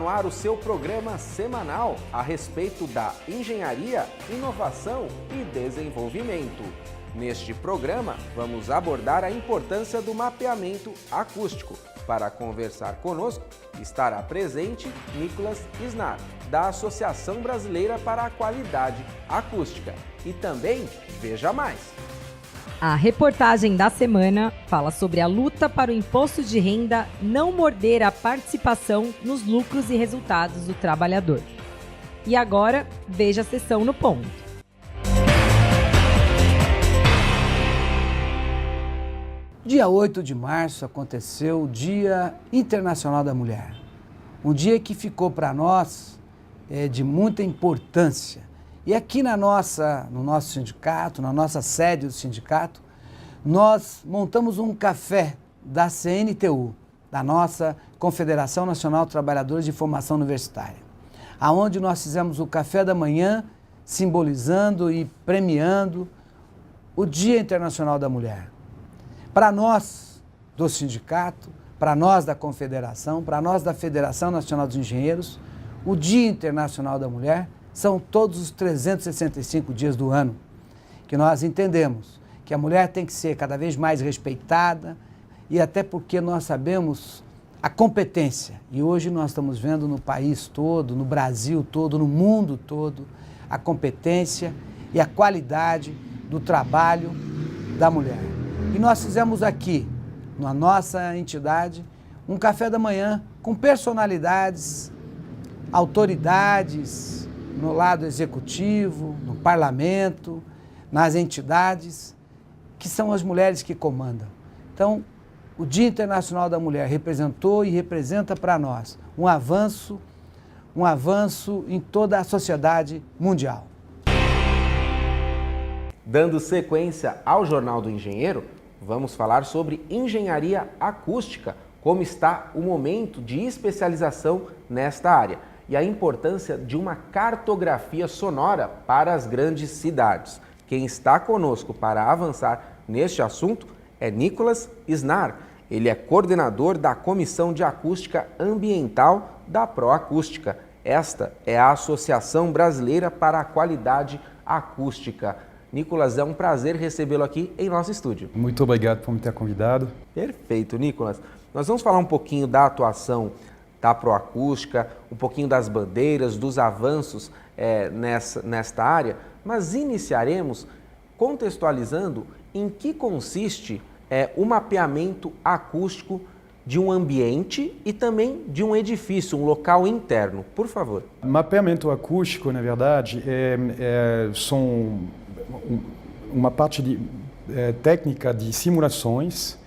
no ar o seu programa semanal a respeito da engenharia, inovação e desenvolvimento. Neste programa, vamos abordar a importância do mapeamento acústico. Para conversar conosco, estará presente Nicolas Isnar, da Associação Brasileira para a Qualidade Acústica. E também, veja mais. A reportagem da semana fala sobre a luta para o imposto de renda não morder a participação nos lucros e resultados do trabalhador. E agora, veja a sessão no ponto. Dia 8 de março aconteceu o Dia Internacional da Mulher. Um dia que ficou para nós de muita importância. E aqui no nosso sindicato, na nossa sede do sindicato, nós montamos um café da CNTU, da nossa Confederação Nacional de Trabalhadores de Formação Universitária, aonde nós fizemos o café da manhã, simbolizando e premiando o Dia Internacional da Mulher. Para nós do sindicato, para nós da Confederação, para nós da Federação Nacional dos Engenheiros, o Dia Internacional da Mulher são todos os 365 dias do ano, que nós entendemos que a mulher tem que ser cada vez mais respeitada e até porque nós sabemos a competência. E hoje nós estamos vendo no país todo, no Brasil todo, no mundo todo, a competência e a qualidade do trabalho da mulher. E nós fizemos aqui, na nossa entidade, um café da manhã com personalidades, autoridades, no lado executivo, no parlamento, nas entidades, que são as mulheres que comandam. Então, o Dia Internacional da Mulher representou e representa para nós um avanço em toda a sociedade mundial. Dando sequência ao Jornal do Engenheiro, vamos falar sobre engenharia acústica, como está o momento de especialização nesta área e a importância de uma cartografia sonora para as grandes cidades. Quem está conosco para avançar neste assunto é Nicolas Isnar. Ele é coordenador da Comissão de Acústica Ambiental da Proacústica. Esta é a Associação Brasileira para a Qualidade Acústica. Nicolas, é um prazer recebê-lo aqui em nosso estúdio. Muito obrigado por me ter convidado. Perfeito, Nicolas. Nós vamos falar um pouquinho da atuação da Proacústica, um pouquinho das bandeiras, dos avanços nesta área, mas iniciaremos contextualizando em que consiste o mapeamento acústico de um ambiente e também de um edifício, um local interno. Por favor. Mapeamento acústico, na verdade, são uma parte técnica de simulações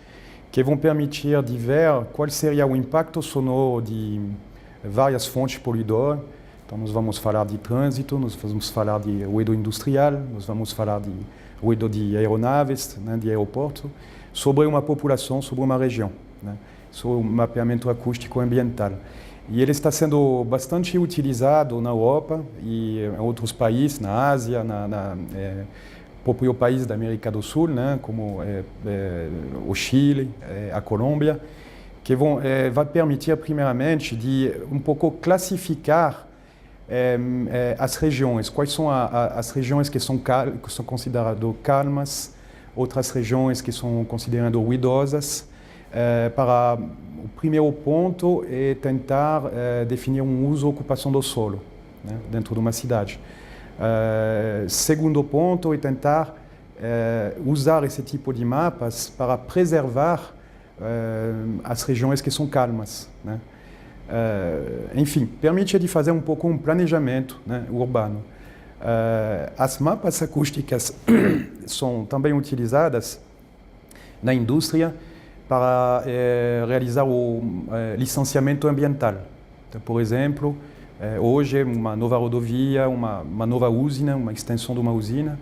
que vão permitir de ver qual seria o impacto sonoro de várias fontes poluidoras. Então, nós vamos falar de trânsito, nós vamos falar de ruído industrial, nós vamos falar de ruído de aeronaves, né, de aeroporto, sobre uma população, sobre uma região, né, sobre o mapeamento acústico ambiental. E ele está sendo bastante utilizado na Europa e em outros países, na Ásia, próprio país da América do Sul, né, como o Chile, a Colômbia, que vai permitir, primeiramente, de um pouco classificar as regiões. Quais são as regiões que são consideradas calmas, outras regiões que são consideradas ruidosas. Para o primeiro ponto é tentar definir um uso ou ocupação do solo, né, dentro de uma cidade. Segundo ponto é tentar usar esse tipo de mapas para preservar as regiões que são calmas, né? Enfim, permite de fazer um pouco um planejamento, né, urbano. As mapas acústicas são também utilizadas na indústria para realizar o licenciamento ambiental. Então, por exemplo, hoje uma nova rodovia, uma nova usina, uma extensão de uma usina,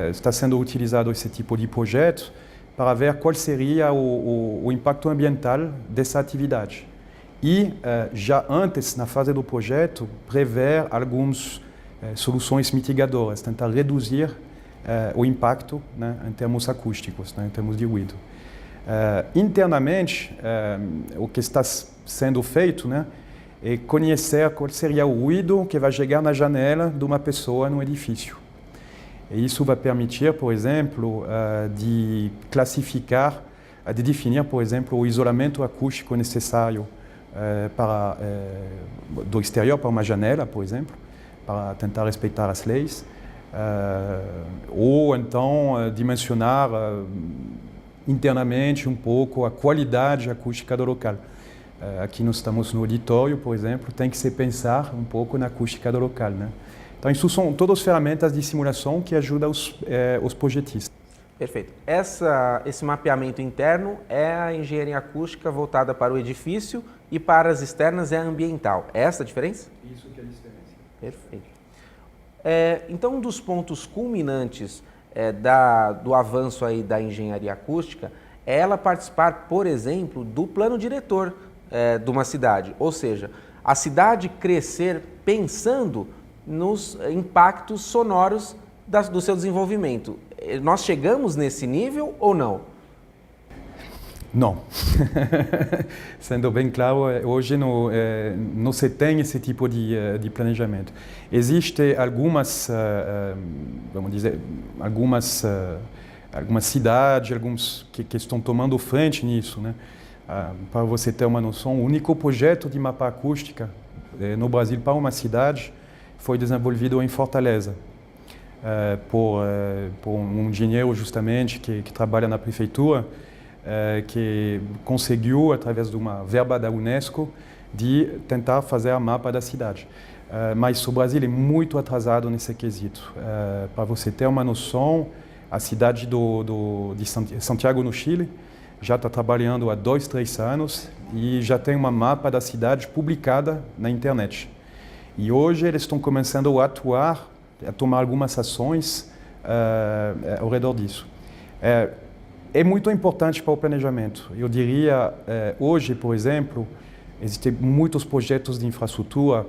está sendo utilizado esse tipo de projeto para ver qual seria o impacto ambiental dessa atividade. E já antes, na fase do projeto, prever algumas soluções mitigadoras, tentar reduzir o impacto, né, em termos acústicos, né, em termos de ruído. Internamente, o que está sendo feito, né, e conhecer qual seria o ruído que vai chegar na janela de uma pessoa no edifício. E isso vai permitir, por exemplo, de classificar, de definir, por exemplo, o isolamento acústico necessário do exterior para uma janela, por exemplo, para tentar respeitar as leis, ou então dimensionar internamente um pouco a qualidade acústica do local. Aqui nós estamos no auditório, por exemplo, tem que se pensar um pouco na acústica do local, né? Então, isso são todas ferramentas de simulação que ajudam os projetistas. Perfeito. Esse mapeamento interno é a engenharia acústica voltada para o edifício e para as externas é a ambiental. É essa a diferença? Isso que é a diferença. Perfeito. Então, um dos pontos culminantes do avanço aí da engenharia acústica é ela participar, por exemplo, do plano diretor de uma cidade. Ou seja, a cidade crescer pensando nos impactos sonoros do seu desenvolvimento. Nós chegamos nesse nível ou não? Não. Sendo bem claro, hoje não se tem esse tipo de planejamento. Existem algumas, vamos dizer, algumas cidades que estão tomando frente nisso, né? Para você ter uma noção, o único projeto de mapa acústica no Brasil para uma cidade foi desenvolvido em Fortaleza, por um engenheiro justamente que trabalha na prefeitura, que conseguiu, através de uma verba da Unesco, de tentar fazer a mapa da cidade. Mas o Brasil é muito atrasado nesse quesito. Para você ter uma noção, a cidade de Santiago, no Chile, já está trabalhando há 2, 3 anos e já tem uma mapa da cidade publicada na internet. E hoje eles estão começando a atuar, a tomar algumas ações ao redor disso. É muito importante para o planejamento. Eu diria, hoje, por exemplo, existem muitos projetos de infraestrutura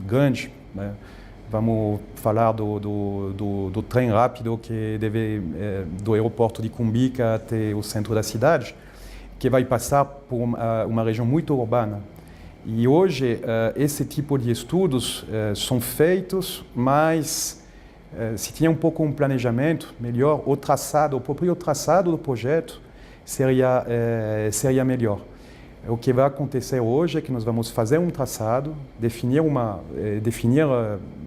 grandes, né? Vamos falar do trem rápido que deve do aeroporto de Cumbica até o centro da cidade, que vai passar por uma região muito urbana. E hoje, esse tipo de estudos são feitos, mas se tinha um pouco um planejamento melhor, o próprio traçado do projeto seria melhor. O que vai acontecer hoje é que nós vamos fazer um traçado, definir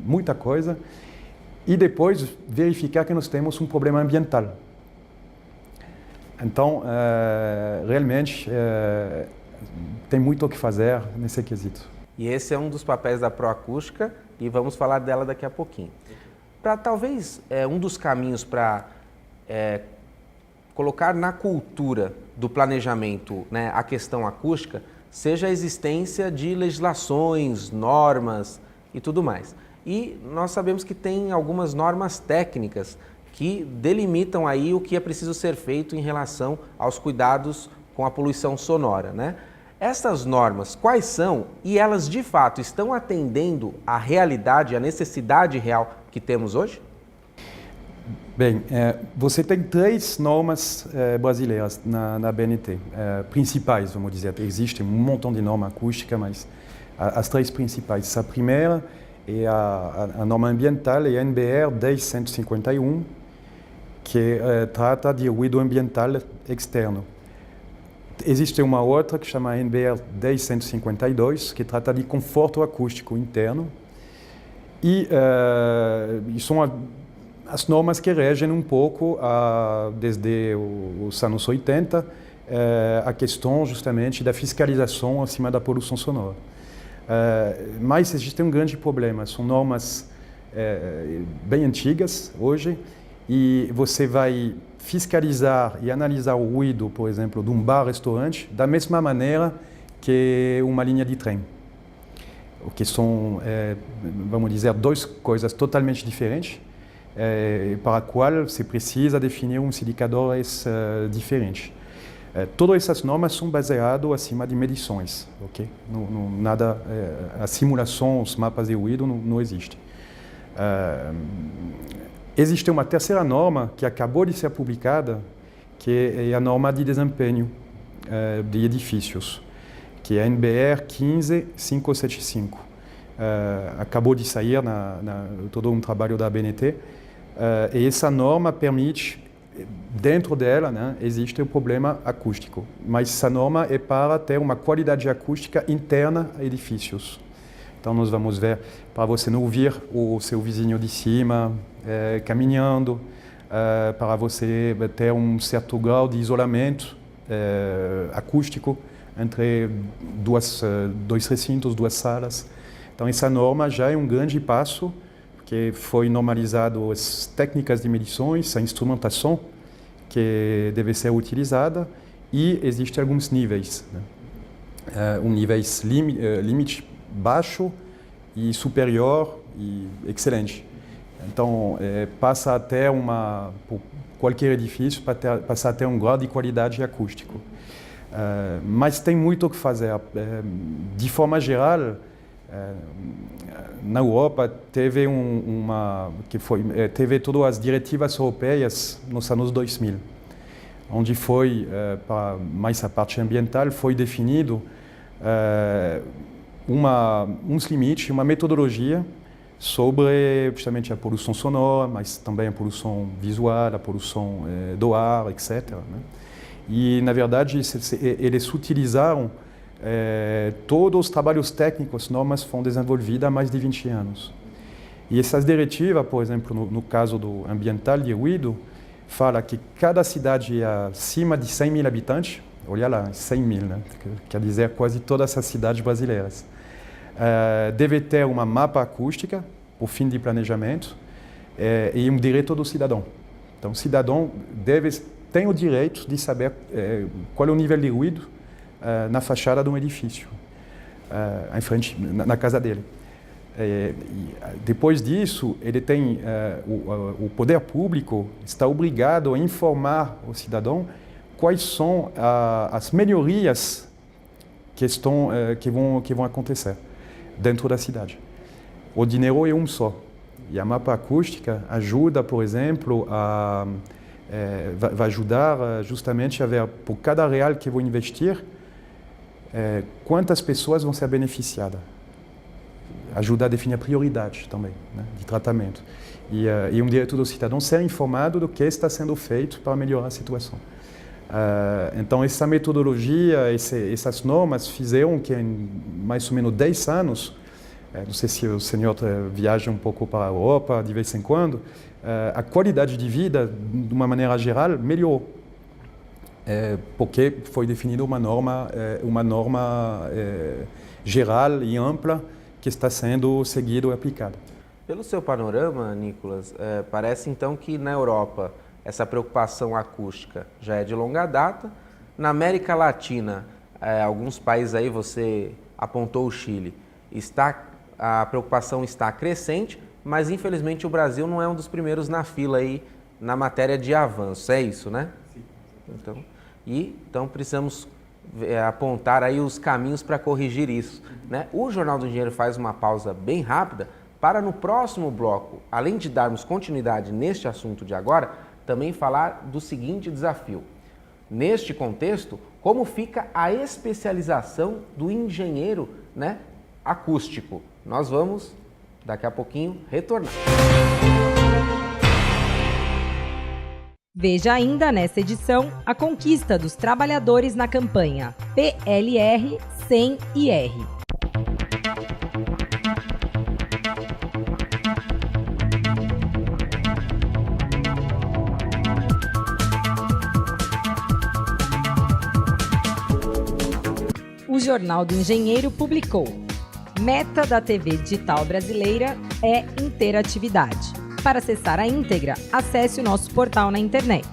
muita coisa e depois verificar que nós temos um problema ambiental. Então, realmente, tem muito o que fazer nesse quesito. E esse é um dos papéis da Proacústica e vamos falar dela daqui a pouquinho. Para talvez um dos caminhos para colocar na cultura do planejamento, né, a questão acústica, seja a existência de legislações, normas e tudo mais. E nós sabemos que tem algumas normas técnicas que delimitam aí o que é preciso ser feito em relação aos cuidados com a poluição sonora, né? Essas normas, quais são e elas de fato estão atendendo à realidade, à necessidade real que temos hoje? Bem, você tem 3 normas brasileiras na BNT, principais, vamos dizer. Existe um montão de normas acústicas, mas as 3 principais. A primeira é a norma ambiental, é a NBR 10151, que trata de ruído ambiental externo. Existe uma outra que chama NBR 10152, que trata de conforto acústico interno. E são as normas que regem um pouco, desde os anos 80, a questão justamente da fiscalização acima da poluição sonora. Mas existe um grande problema, são normas bem antigas hoje, e você vai fiscalizar e analisar o ruído, por exemplo, de um bar-restaurante, da mesma maneira que uma linha de trem. O que são, vamos dizer, 2 coisas totalmente diferentes, para a qual se precisa definir indicadores diferentes. Todas essas normas são baseadas acima de medições, ok? Nada, a simulação, os mapas de ruído não existe. Existe uma terceira norma que acabou de ser publicada, que é a norma de desempenho de edifícios, que é a NBR 15575. Acabou de sair todo um trabalho da ABNT, e essa norma permite, dentro dela, né, existe o problema acústico, mas essa norma é para ter uma qualidade acústica interna a edifícios. Então nós vamos ver para você não ouvir o seu vizinho de cima caminhando, para você ter um certo grau de isolamento acústico entre dois recintos, duas salas. Então essa norma já é um grande passo, porque foi normalizado as técnicas de medições, a instrumentação que deve ser utilizada, e existem alguns níveis, né? Níveis limite baixo e superior e excelente. Então passa a ter por qualquer edifício, passa a ter um grau de qualidade acústico. Mas tem muito o que fazer. De forma geral, na Europa teve teve todas as diretivas europeias nos anos 2000, onde foi, mais a parte ambiental, foi definido uns limites, uma metodologia sobre justamente a poluição sonora, mas também a poluição visual, a poluição do ar, etc., né? E, na verdade, eles utilizaram todos os trabalhos técnicos, normas foram desenvolvidas há mais de 20 anos. E essas diretivas, por exemplo, no caso do ambiental de ruído, fala que cada cidade acima de 100 mil habitantes, olha lá, 100 mil, né? Quer dizer quase todas as cidades brasileiras, deve ter uma mapa acústica, por fim de planejamento, e um direito do cidadão. Então, o cidadão tem o direito de saber qual é o nível de ruído na fachada de um edifício, em frente, na casa dele. Depois disso, ele tem o poder público está obrigado a informar o cidadão quais são as melhorias que vão acontecer dentro da cidade. O dinheiro é um só. E a mapa acústica ajuda, por exemplo, vai ajudar justamente a ver, por cada real que vou investir, quantas pessoas vão ser beneficiadas. Ajuda a definir a prioridade também, né, de tratamento. E um direito do cidadão ser informado do que está sendo feito para melhorar a situação. Então, essa metodologia, essas normas fizeram que em mais ou menos 10 anos, não sei se o senhor viaja um pouco para a Europa de vez em quando, a qualidade de vida, de uma maneira geral, melhorou. Porque foi definida uma norma geral e ampla que está sendo seguida e aplicada. Pelo seu panorama, Nicolas, parece então que na Europa essa preocupação acústica já é de longa data. Na América Latina, alguns países aí, você apontou o Chile, a preocupação está crescente, mas infelizmente o Brasil não é um dos primeiros na fila aí na matéria de avanço, é isso, né? Sim. Então precisamos apontar aí os caminhos para corrigir isso, né? O Jornal do Engenheiro faz uma pausa bem rápida para no próximo bloco, além de darmos continuidade neste assunto de agora, também falar do seguinte desafio. Neste contexto, como fica a especialização do engenheiro, né, acústico? Nós vamos, daqui a pouquinho, retornar. Veja ainda nessa edição a conquista dos trabalhadores na campanha PLR sem IR. O Jornal do Engenheiro publicou: meta da TV digital brasileira é interatividade. Para acessar a íntegra, acesse o nosso portal na internet.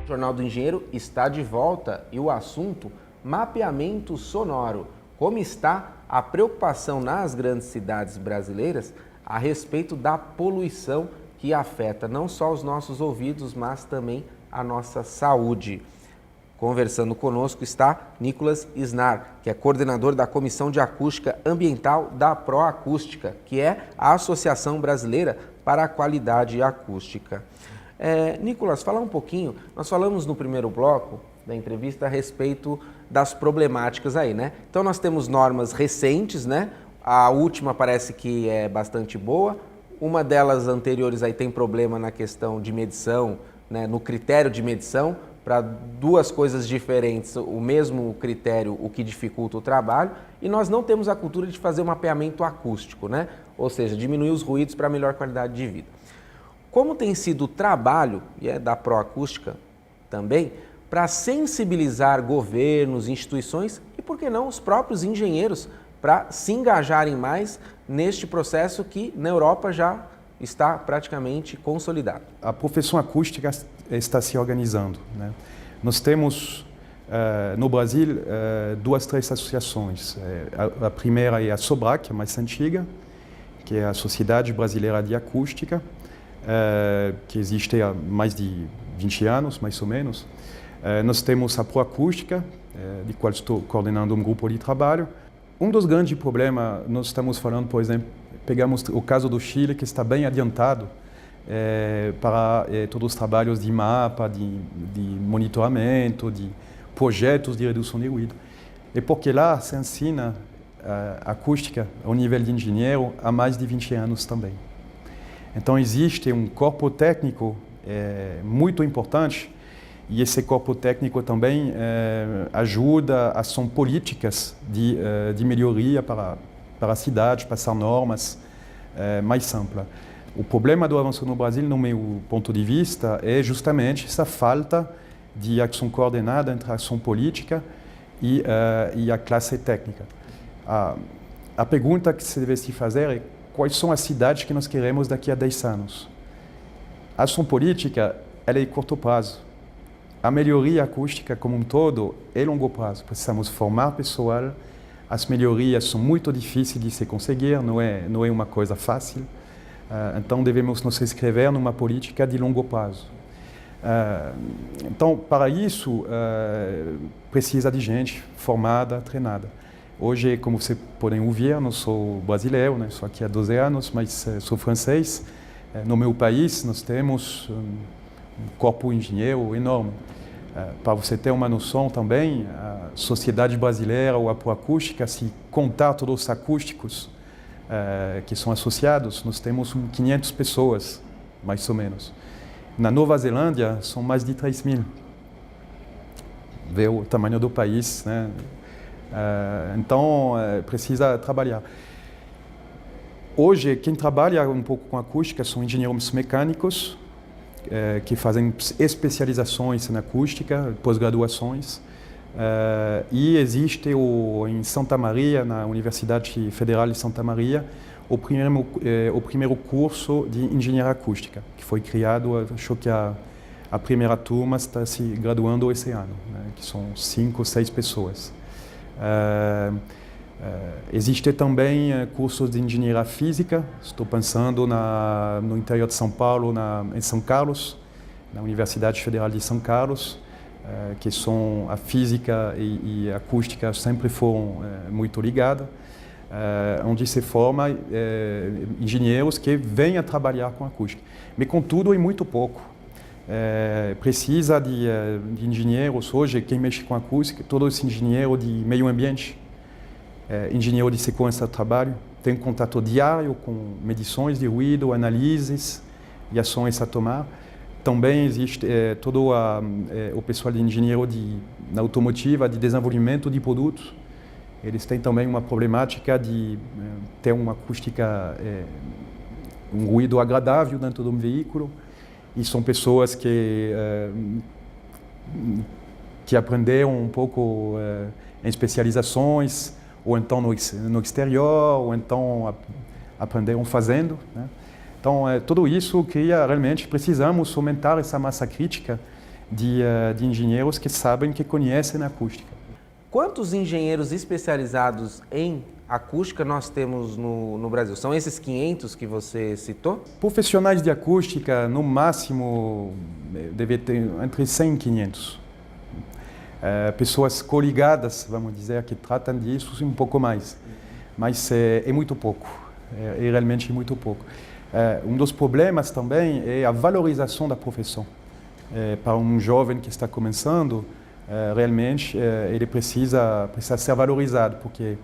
O Jornal do Engenheiro está de volta e o assunto: mapeamento sonoro. Como está a preocupação nas grandes cidades brasileiras a respeito da poluição que afeta não só os nossos ouvidos, mas também a nossa saúde. Conversando conosco está Nicolas Isnar, que é coordenador da Comissão de Acústica Ambiental da Proacústica, que é a Associação Brasileira para a Qualidade Acústica. Nicolas, falar um pouquinho, nós falamos no primeiro bloco da entrevista a respeito das problemáticas aí, né? Então nós temos normas recentes, né? A última parece que é bastante boa. Uma delas anteriores aí tem problema na questão de medição, né? No critério de medição, para duas coisas diferentes, o mesmo critério, o que dificulta o trabalho, e nós não temos a cultura de fazer um mapeamento acústico, né? Ou seja, diminuir os ruídos para melhor qualidade de vida. Como tem sido o trabalho, e é da Proacústica também, para sensibilizar governos, instituições e, por que não, os próprios engenheiros para se engajarem mais neste processo que na Europa já está praticamente consolidado? A profissão acústica está se organizando, né? Nós temos no Brasil três associações. A primeira é a SOBRAC, a mais antiga, que é a Sociedade Brasileira de Acústica, que existe há mais de 20 anos, mais ou menos. Nós temos a Proacústica, de qual estou coordenando um grupo de trabalho. Um dos grandes problemas, nós estamos falando, por exemplo, pegamos o caso do Chile, que está bem adiantado para todos os trabalhos de mapa, de monitoramento, de projetos de redução de ruído. É porque lá se ensina acústica ao nível de engenheiro há mais de 20 anos também. Então existe um corpo técnico muito importante, e esse corpo técnico também ajuda a ação políticas de melhoria para a cidade, passar normas mais amplas. O problema do avanço no Brasil, no meu ponto de vista, é justamente essa falta de ação coordenada entre a ação política e a classe técnica. A pergunta que se deve se fazer é quais são as cidades que nós queremos daqui a 10 anos. A ação política ela é de curto prazo. A melhoria acústica como um todo é longo prazo. Precisamos formar pessoal. As melhorias são muito difíceis de se conseguir, não é uma coisa fácil. Então devemos nos inscrever numa política de longo prazo. Então, para isso, precisa de gente formada, treinada. Hoje, como vocês podem ouvir, não sou brasileiro, né? Sou aqui há 12 anos, mas sou francês. No meu país, nós temos um corpo engenheiro enorme. Para você ter uma noção também, a Sociedade Brasileira ou a Proacústica, se contar todos os acústicos que são associados, nós temos 500 pessoas, mais ou menos. Na Nova Zelândia, são mais de 3.000. Vê o tamanho do país, né? Então, precisa trabalhar. Hoje, quem trabalha um pouco com acústica são engenheiros mecânicos, que fazem especializações na acústica, pós-graduações. E existe em Santa Maria, na Universidade Federal de Santa Maria, o primeiro curso de engenharia acústica, que foi criado, acho que a primeira turma está se graduando esse ano, né, que são 5 ou 6 pessoas. Existe também cursos de engenharia física, estou pensando no interior de São Paulo, em São Carlos, na Universidade Federal de São Carlos, que são a física e a acústica sempre foram muito ligadas, onde se forma engenheiros que vêm a trabalhar com acústica. Mas, contudo, é muito pouco. Precisa de engenheiros hoje, quem mexe com acústica, todos engenheiros de meio ambiente, engenheiro de segurança do trabalho, tem contato diário com medições de ruído, análises e ações a tomar. Também existe todo o pessoal de engenheiro na automotiva, de desenvolvimento de produtos. Eles têm também uma problemática de ter uma acústica, um ruído agradável dentro de um veículo. E são pessoas que aprenderam um pouco em especializações, ou então no exterior, ou então aprenderam fazendo, né? Então, tudo isso realmente precisamos aumentar essa massa crítica de engenheiros que sabem, que conhecem a acústica. Quantos engenheiros especializados em acústica nós temos no Brasil? São esses 500 que você citou? Profissionais de acústica, no máximo, deve ter entre 100 e 500. Pessoas coligadas, vamos dizer, que tratam disso um pouco mais. Mas é muito pouco, é realmente muito pouco. Um dos problemas também é a valorização da profissão. Para um jovem que está começando, realmente ele precisa ser valorizado, porque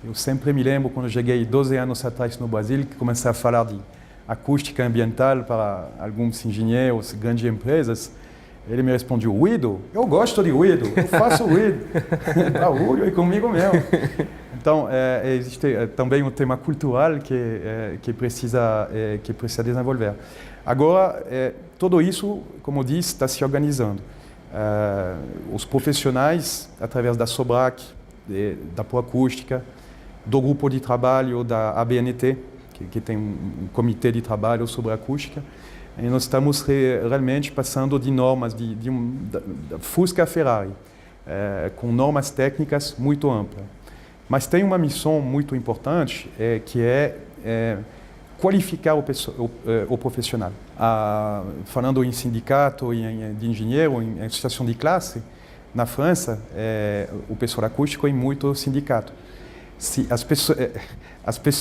eu sempre me lembro quando cheguei 12 anos atrás no Brasil, que comecei a falar de acústica ambiental para alguns engenheiros, grandes empresas. Ele me respondeu: ruído? Eu gosto de ruído, eu faço ruído. Barulho é comigo mesmo. Então, existe também um tema cultural que precisa desenvolver. Agora, tudo isso, como disse, está se organizando. Os profissionais, através da SOBRAC, da Proacústica, do grupo de trabalho da ABNT, que tem um comitê de trabalho sobre acústica, e nós estamos realmente passando de normas da Fusca a Ferrari, com normas técnicas muito amplas. Mas tem uma missão muito importante, que é qualificar o profissional. Falando em sindicato de engenheiro, em associação de classe, na França, o pessoal acústico é muito sindicato. Se as pessoas...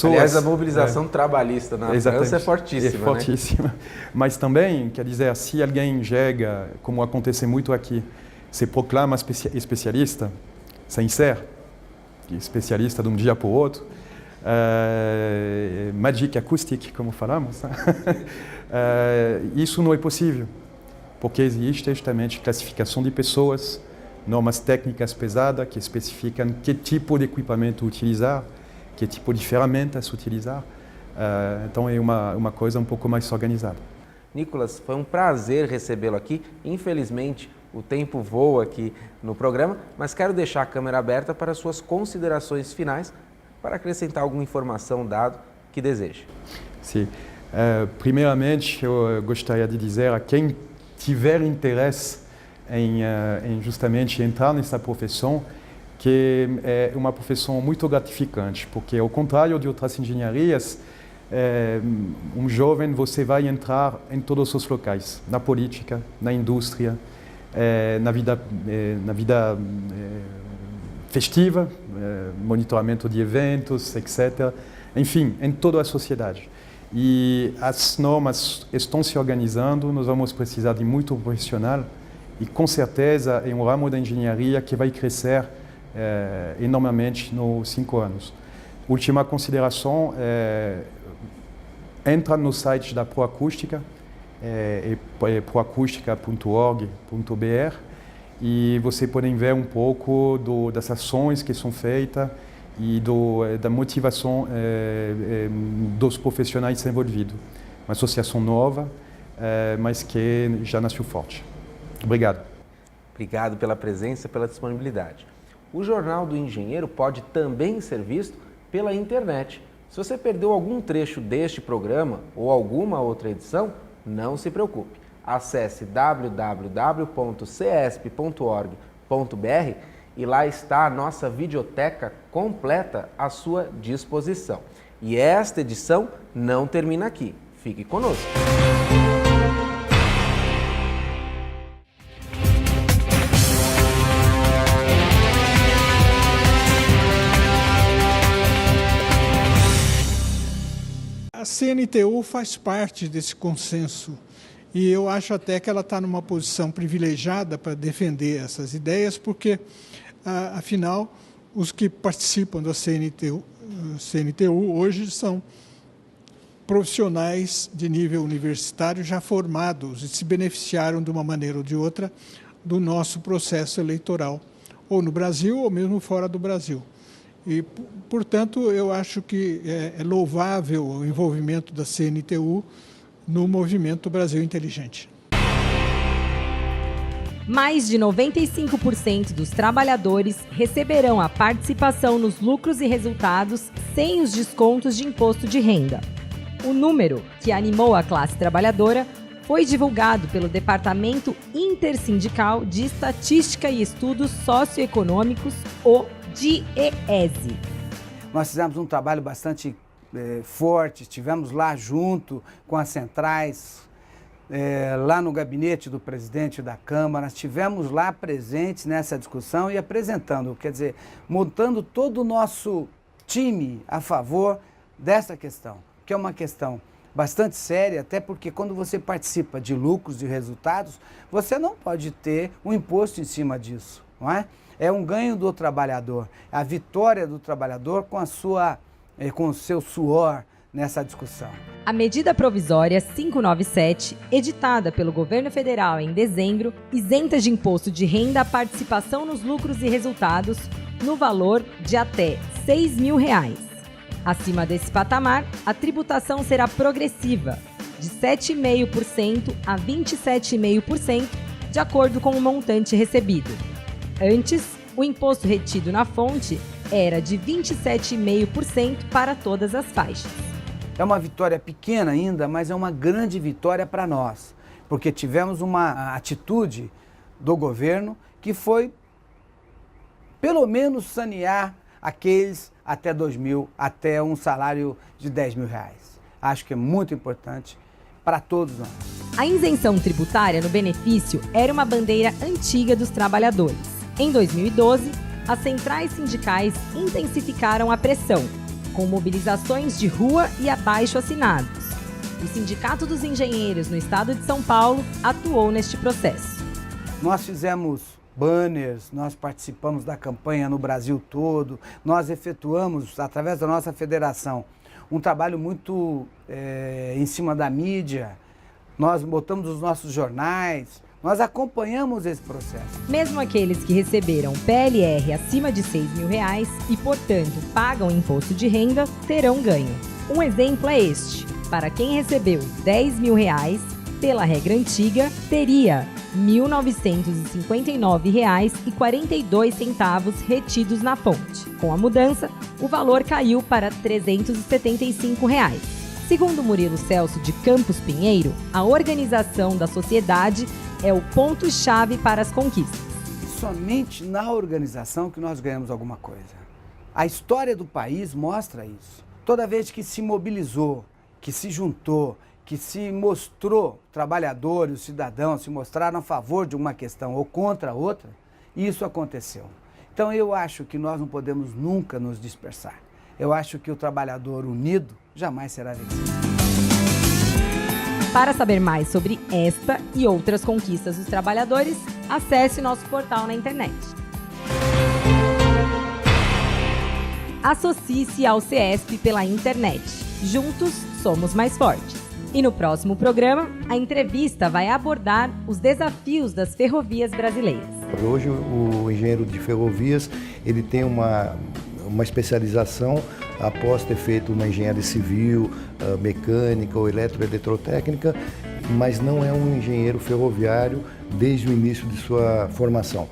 Aliás, a mobilização trabalhista na França é fortíssima. É fortíssima. Né? Mas também, quer dizer, se alguém chega, como acontece muito aqui, se proclama especialista, sem ser especialista de um dia para o outro, Magic Acoustic, como falamos, isso não é possível, porque existe justamente classificação de pessoas, normas técnicas pesadas que especificam que tipo de equipamento utilizar, que tipo de ferramentas utilizar. Então é uma coisa um pouco mais organizada. Nicolas, foi um prazer recebê-lo aqui. Infelizmente, o tempo voa aqui no programa, mas quero deixar a câmera aberta para suas considerações finais, para acrescentar alguma informação dado que deseje. Sim. Primeiramente, eu gostaria de dizer a quem tiver interesse em justamente entrar nessa profissão, que é uma profissão muito gratificante, porque ao contrário de outras engenharias, um jovem você vai entrar em todos os locais, na política, na indústria, na vida festiva, monitoramento de eventos, etc. Enfim, em toda a sociedade. E as normas estão se organizando, nós vamos precisar de muito profissional e com certeza é um ramo da engenharia que vai crescer enormemente nos 5 anos. Última consideração, entra no site da Proacústica, proacústica.org.br, e você pode ver um pouco das ações que são feitas e da motivação dos profissionais envolvidos. Uma associação nova, mas que já nasceu forte. Obrigado. Obrigado pela presença, pela disponibilidade. O Jornal do Engenheiro pode também ser visto pela internet. Se você perdeu algum trecho deste programa ou alguma outra edição, não se preocupe. Acesse www.cesp.org.br e lá está a nossa videoteca completa à sua disposição. E esta edição não termina aqui. Fique conosco. A CNTU faz parte desse consenso e eu acho até que ela está numa posição privilegiada para defender essas ideias, porque, afinal, os que participam da CNTU hoje são profissionais de nível universitário já formados e se beneficiaram de uma maneira ou de outra do nosso processo eleitoral, ou no Brasil ou mesmo fora do Brasil. E, portanto, eu acho que é louvável o envolvimento da CNTU no movimento Brasil Inteligente. Mais de 95% dos trabalhadores receberão a participação nos lucros e resultados sem os descontos de imposto de renda. O número que animou a classe trabalhadora foi divulgado pelo Departamento Intersindical de Estatística e Estudos Socioeconômicos, o DIEESE. Nós fizemos um trabalho bastante forte, estivemos lá junto com as centrais, lá no gabinete do presidente da Câmara, estivemos lá presentes nessa discussão e apresentando, quer dizer, montando todo o nosso time a favor dessa questão, que é uma questão bastante séria, até porque quando você participa de lucros e resultados, você não pode ter um imposto em cima disso. não é? É um ganho do trabalhador, a vitória do trabalhador com o seu suor nessa discussão. A medida provisória 597, editada pelo governo federal em dezembro, isenta de imposto de renda a participação nos lucros e resultados no valor de até R$ 6.000. Acima desse patamar, a tributação será progressiva, de 7,5% a 27,5%, de acordo com o montante recebido. Antes, o imposto retido na fonte era de 27,5% para todas as faixas. É uma vitória pequena ainda, mas é uma grande vitória para nós, porque tivemos uma atitude do governo que foi, pelo menos, sanear aqueles até um salário de R$10.000. Acho que é muito importante para todos nós. A isenção tributária no benefício era uma bandeira antiga dos trabalhadores. Em 2012, as centrais sindicais intensificaram a pressão, com mobilizações de rua e abaixo-assinados. O Sindicato dos Engenheiros no estado de São Paulo atuou neste processo. Nós fizemos banners, nós participamos da campanha no Brasil todo, nós efetuamos, através da nossa federação, um trabalho muito em cima da mídia, nós botamos os nossos jornais, nós acompanhamos esse processo. Mesmo aqueles que receberam PLR acima de R$ 6.000 e, portanto, pagam imposto de renda, terão ganho. Um exemplo é este. Para quem recebeu R$ 10.000, pela regra antiga, teria R$ 1.959,42 retidos na fonte. Com a mudança, o valor caiu para R$ 375. Segundo Murilo Celso de Campos Pinheiro, a organização da sociedade é o ponto-chave para as conquistas. Somente na organização que nós ganhamos alguma coisa. A história do país mostra isso. Toda vez que se mobilizou, que se juntou, que se mostrou, trabalhador e o cidadão se mostraram a favor de uma questão ou contra outra, isso aconteceu. Então eu acho que nós não podemos nunca nos dispersar. Eu acho que o trabalhador unido jamais será vencido. Para saber mais sobre esta e outras conquistas dos trabalhadores, acesse nosso portal na internet. Associe-se ao CESP pela internet. Juntos, somos mais fortes. E no próximo programa, a entrevista vai abordar os desafios das ferrovias brasileiras. Hoje, o engenheiro de ferrovias ele tem uma especialização após ter feito uma engenharia civil, mecânica ou eletrotécnica, mas não é um engenheiro ferroviário desde o início de sua formação.